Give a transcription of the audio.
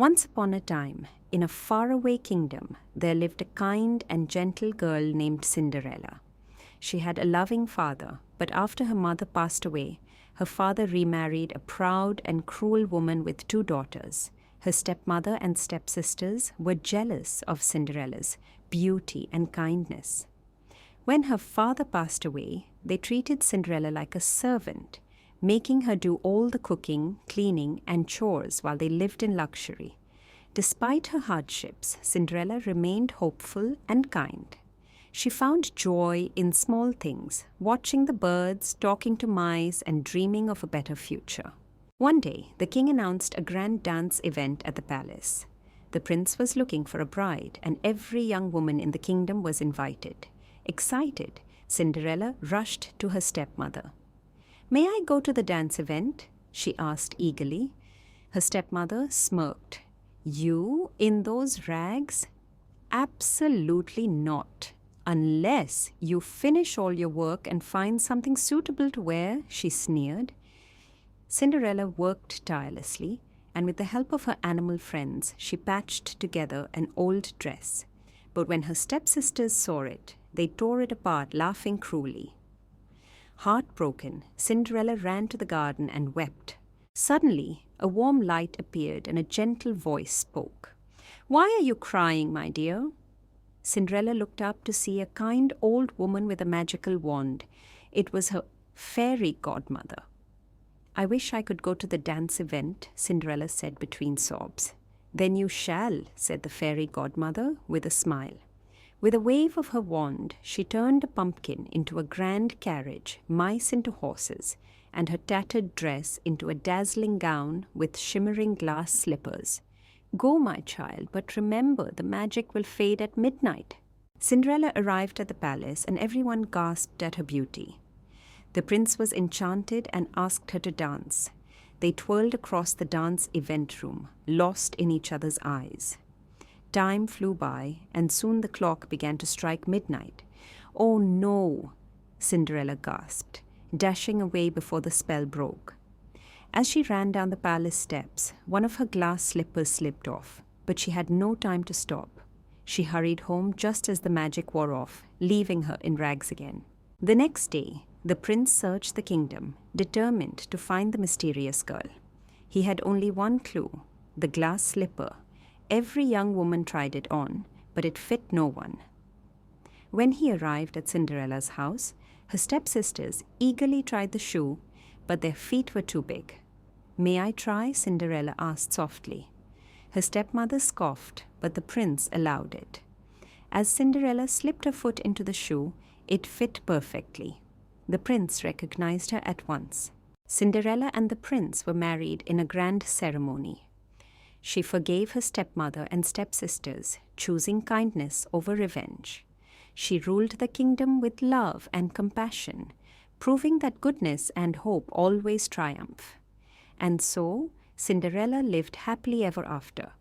Once upon a time, in a faraway kingdom, there lived a kind and gentle girl named Cinderella. She had a loving father, but after her mother passed away, her father remarried a proud and cruel woman with 2 daughters. Her stepmother and stepsisters were jealous of Cinderella's beauty and kindness. When her father passed away, they treated Cinderella like a servant, making her do all the cooking, cleaning, and chores while they lived in luxury. Despite her hardships, Cinderella remained hopeful and kind. She found joy in small things, watching the birds, talking to mice, and dreaming of a better future. One day, the king announced a grand dance event at the palace. The prince was looking for a bride, and every young woman in the kingdom was invited. Excited, Cinderella rushed to her stepmother. "May I go to the dance event?" she asked eagerly. Her stepmother smirked. "You in those rags? Absolutely not. Unless you finish all your work and find something suitable to wear," she sneered. Cinderella worked tirelessly, and with the help of her animal friends, she patched together an old dress. But when her stepsisters saw it, they tore it apart, laughing cruelly. Heartbroken, Cinderella ran to the garden and wept. Suddenly, a warm light appeared and a gentle voice spoke. "Why are you crying, my dear?" Cinderella looked up to see a kind old woman with a magical wand. It was her fairy godmother. "I wish I could go to the dance event," Cinderella said between sobs. "Then you shall," said the fairy godmother with a smile. With a wave of her wand, she turned a pumpkin into a grand carriage, mice into horses, and her tattered dress into a dazzling gown with shimmering glass slippers. "Go, my child, but remember the magic will fade at midnight." Cinderella arrived at the palace, and everyone gasped at her beauty. The prince was enchanted and asked her to dance. They twirled across the dance event room, lost in each other's eyes. Time flew by, and soon the clock began to strike midnight. "Oh no!" Cinderella gasped, dashing away before the spell broke. As she ran down the palace steps, one of her glass slippers slipped off, but she had no time to stop. She hurried home just as the magic wore off, leaving her in rags again. The next day, the prince searched the kingdom, determined to find the mysterious girl. He had only one clue: the glass slipper. Every young woman tried it on, but it fit no one. When he arrived at Cinderella's house, her stepsisters eagerly tried the shoe, but their feet were too big. "May I try?" Cinderella asked softly. Her stepmother scoffed, but the prince allowed it. As Cinderella slipped her foot into the shoe, it fit perfectly. The prince recognized her at once. Cinderella and the prince were married in a grand ceremony. She forgave her stepmother and stepsisters, choosing kindness over revenge. She ruled the kingdom with love and compassion, proving that goodness and hope always triumph. And so, Cinderella lived happily ever after,